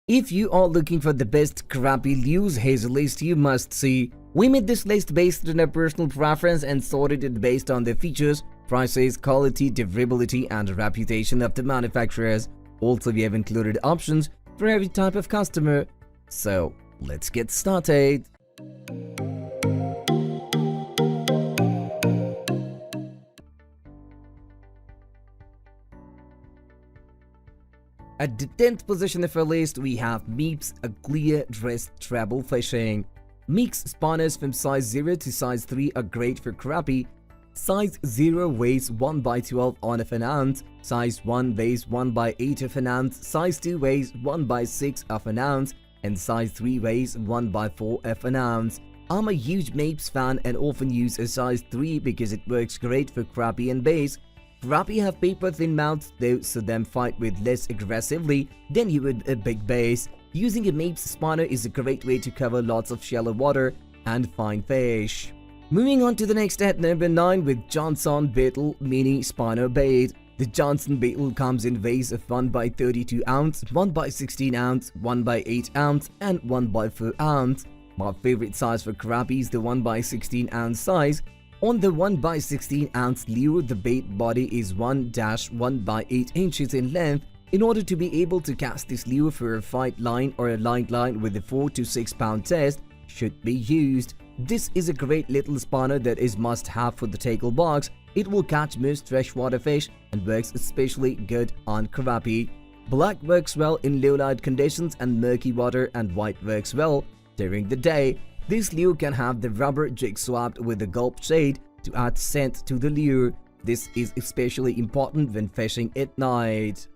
If you are looking for the best crappie lures, here's a list you must see. We made this list based on our personal preference and sorted it based on the features, prices, quality, durability, and reputation of the manufacturers. Also, we have included options for every type of customer. So, let's get started. At the 10th position of our list, we have Meeps, a clear dressed treble fishing. Meeps spawners from size 0 to size 3 are great for crappie. Size 0 weighs 1 by 12 of an ounce, size 1 weighs 1 by 8 of an ounce, size 2 weighs 1 by 6 of an ounce, and size 3 weighs 1 by 4 of an ounce. I'm a huge Meeps fan and often use a size 3 because it works great for crappie and bass. Crappie have paper-thin mouths though, so them fight with less aggressively than you would a big bass. Using a Meeps spawner is a great way to cover lots of shallow water and find fish. Moving on to the next at number 9 with Johnson Beetle Mini Spawner Bait. The Johnson Beetle comes in weighs of 1 by 32 ounce, 1 by 16 ounce, 1 by 8 ounce, and 1 by 4 ounce. My favorite size for crappie is the 1 by 16 ounce size. On the 1 by 16 ounce lure, the bait body is 1-1 by 8 inches in length. In order to be able to cast this lure for a fight line or a light line with a 4 to 6 pound test should be used. This is a great little spawner that is must have for the tackle box. It will catch most freshwater fish and works especially good on crappie. Black works well in low light conditions and murky water, and white works well during the day. This lure can have the rubber jig swapped with the Gulp shade to add scent to the lure. This is especially important when fishing at night.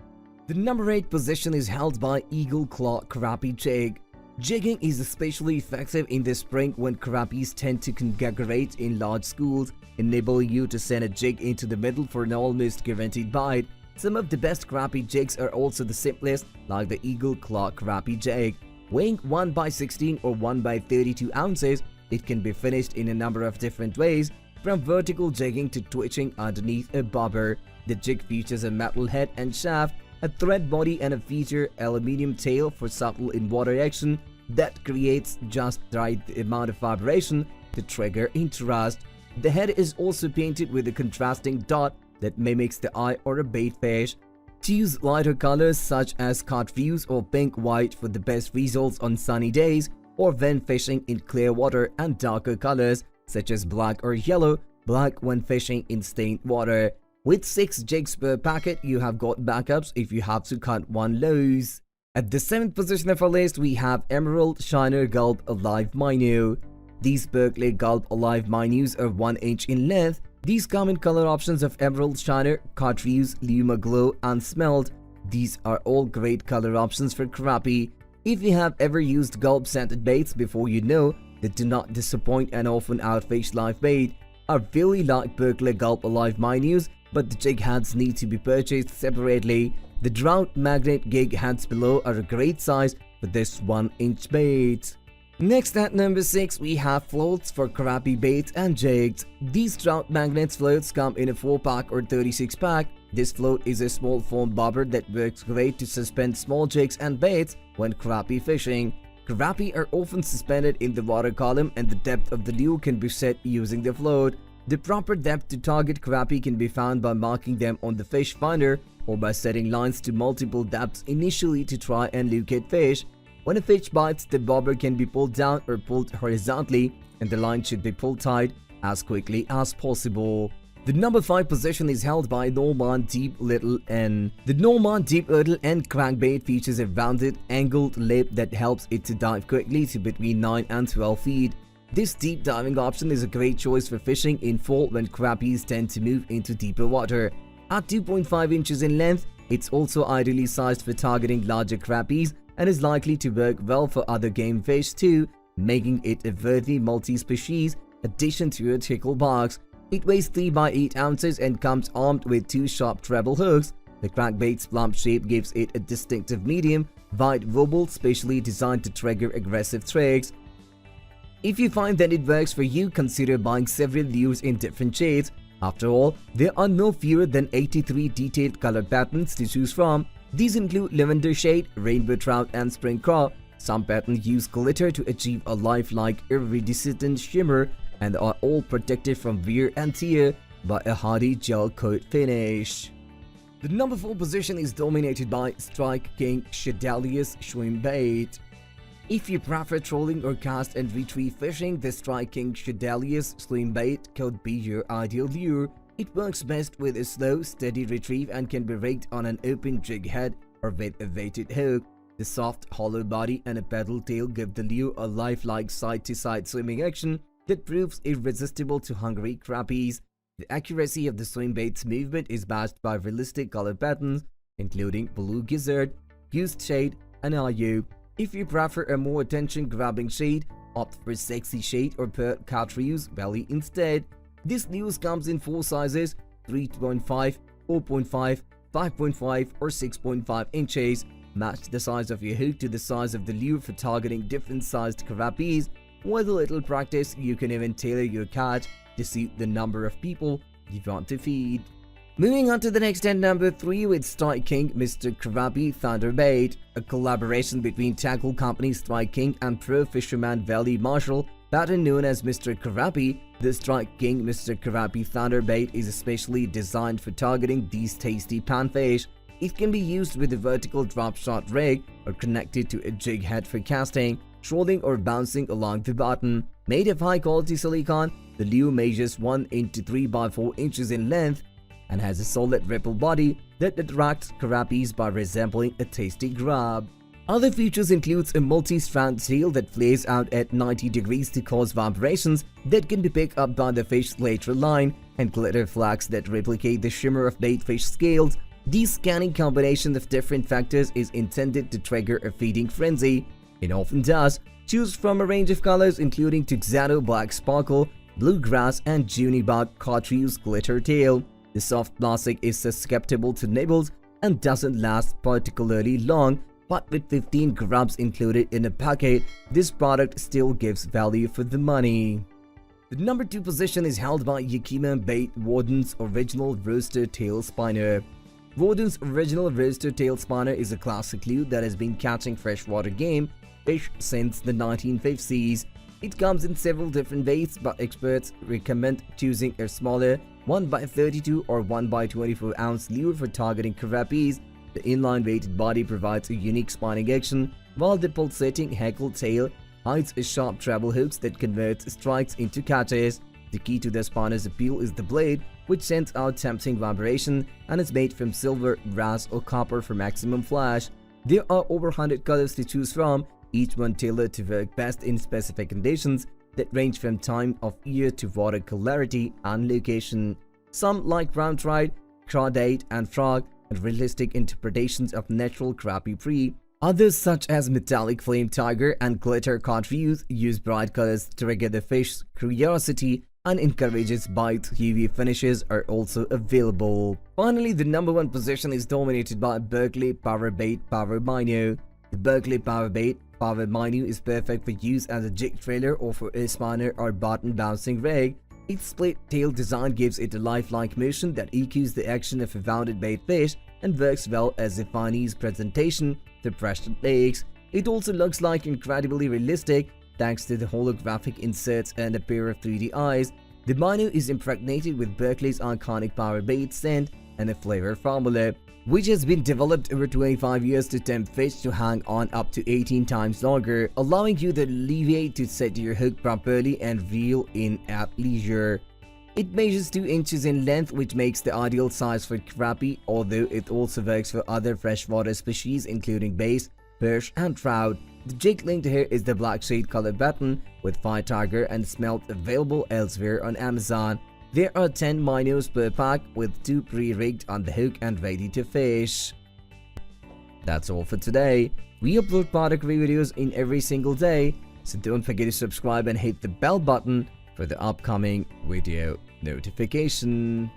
The number 8 position is held by Eagle Claw Crappie Jig. Jigging is especially effective in the spring when crappies tend to congregate in large schools, enabling you to send a jig into the middle for an almost guaranteed bite. Some of the best crappie jigs are also the simplest, like the Eagle Claw Crappie Jig. Weighing 1 by 16 or 1 by 32 ounces, it can be finished in a number of different ways, from vertical jigging to twitching underneath a bobber. The jig features a metal head and shaft, a thread body, and a feature aluminium tail for subtle in-water action that creates just the right amount of vibration to trigger interest. The head is also painted with a contrasting dot that mimics the eye or a bait fish. Choose lighter colors such as chartreuse or pink-white for the best results on sunny days or when fishing in clear water, and darker colors such as black or yellow, black when fishing in stained water. With 6 jigs per packet, you have got backups if you have to cut one loose. At the 7th position of our list, we have Emerald Shiner Gulp Alive Minnow. These Berkeley Gulp Alive Minnows are 1 inch in length. These come in color options of Emerald Shiner, Chartreuse, Luma Glow, and Smelt. These are all great color options for crappie. If you have ever used Gulp scented baits before, you know they do not disappoint and often outfish live bait. I really like Berkeley Gulp Alive Minnows, but the jig heads need to be purchased separately. The Drought Magnet gig heads below are a great size for this 1 inch bait. Next at number 6, we have floats for crappie bait and jigs. These Drought Magnets floats come in a 4-pack or 36-pack. This float is a small foam bobber that works great to suspend small jigs and baits when crappie fishing. Crappie are often suspended in the water column, and the depth of the lure can be set using the float. The proper depth to target crappie can be found by marking them on the fish finder or by setting lines to multiple depths initially to try and locate fish. When a fish bites, the bobber can be pulled down or pulled horizontally, and the line should be pulled tight as quickly as possible. The number 5 position is held by Norman Deep Little N. The Norman Deep Little N crankbait features a rounded, angled lip that helps it to dive quickly to between 9 and 12 feet. This deep diving option is a great choice for fishing in fall when crappies tend to move into deeper water. At 2.5 inches in length, it's also ideally sized for targeting larger crappies and is likely to work well for other game fish too, making it a worthy multi-species addition to your tackle box. It weighs 3 by 8 ounces and comes armed with 2 sharp treble hooks. The crankbait's plump shape gives it a distinctive medium, wide wobble specially designed to trigger aggressive tricks. If you find that it works for you, consider buying several lures in different shades. After all, there are no fewer than 83 detailed color patterns to choose from. These include lavender shade, rainbow trout, and spring craw. Some patterns use glitter to achieve a lifelike iridescent shimmer and are all protected from wear and tear by a hardy gel coat finish. The number 4 position is dominated by Strike King Shadelius Shrimp Bait. If you prefer trolling or cast and retrieve fishing, the Strike King Shadelius Shrimp Bait could be your ideal lure. It works best with a slow, steady retrieve and can be rigged on an open jig head or with a weighted hook. The soft, hollow body and a paddle tail give the lure a lifelike side-to-side swimming action that proves irresistible to hungry crappies. The accuracy of the swim bait's movement is matched by realistic color patterns, including blue gizzard, goose shade, and ayu. If you prefer a more attention-grabbing shade, opt for sexy shade or pearl chartreuse belly instead. This lure comes in 4 sizes: 3.5, 4.5, 5.5, or 6.5 inches. Match the size of your hook to the size of the lure for targeting different sized crappies. With a little practice, you can even tailor your catch to suit the number of people you want to feed. Moving on to the next at number 3 with Strike King Mr. Krabby Thunderbait, a collaboration between tackle company Strike King and pro fisherman Valley Marshall, pattern known as Mr. Krabby. The Strike King Mr. Krabby Thunderbait is especially designed for targeting these tasty panfish. It can be used with a vertical drop shot rig or connected to a jig head for casting, trolling, or bouncing along the bottom. Made of high-quality silicone, the lure measures 1 to 3 by 4 inches in length and has a solid ripple body that attracts crappies by resembling a tasty grab. Other features includes a multi-strand tail that flares out at 90 degrees to cause vibrations that can be picked up by the fish's lateral line, and glitter flags that replicate the shimmer of baitfish scales. This scanning combination of different factors is intended to trigger a feeding frenzy. It often does. Choose from a range of colors including Tuxedo Black Sparkle, Bluegrass, and Junibug Chartreuse Glitter Tail. The soft plastic is susceptible to nibbles and doesn't last particularly long, but with 15 grubs included in a packet, this product still gives value for the money. The number 2 position is held by Yakima Bait Warden's Original Rooster Tail Spinner. Warden's Original Rooster Tail Spinner is a classic lure that has been catching freshwater game fish since the 1950s. It comes in several different weights, but experts recommend choosing a smaller 1x32 or 1x24 ounce lure for targeting crappies. The inline weighted body provides a unique spinning action, while the pulsating heckle tail hides a sharp treble hooks that converts strikes into catches. The key to the spinner's appeal is the blade, which sends out tempting vibration and is made from silver, brass, or copper for maximum flash. There are over 100 colors to choose from, each one tailored to work best in specific conditions that range from time of year to water clarity and location. Some, like brown trout, crawdad, and frog, have realistic interpretations of natural crappie prey. Others, such as metallic flame tiger and glitter chartreuse, use bright colors to trigger the fish's curiosity and encourages bites. UV finishes are also available. Finally, the number 1 position is dominated by Berkeley Powerbait Power Minnow. The Berkeley Powerbait Power Minnow is perfect for use as a jig trailer or for a spinner or bottom bouncing rig. Its split tail design gives it a lifelike motion that echoes the action of a wounded bait fish and works well as a Chinese presentation to pressured legs. It also looks like incredibly realistic thanks to the holographic inserts and a pair of 3D eyes. The minnow is impregnated with Berkeley's iconic power bait scent and a flavor formula, which has been developed over 25 years to tempt fish to hang on up to 18 times longer, allowing you the leeway to set your hook properly and reel in at leisure. It measures 2 inches in length, which makes the ideal size for crappie, although it also works for other freshwater species including bass, perch, and trout. The jig linked here is the black shade color button with fire tiger and smelt available elsewhere on Amazon. There are 10 minnows per pack with 2 pre-rigged on the hook and ready to fish. That's all for today. We upload product review videos in every single day, so don't forget to subscribe and hit the bell button for the upcoming video notification.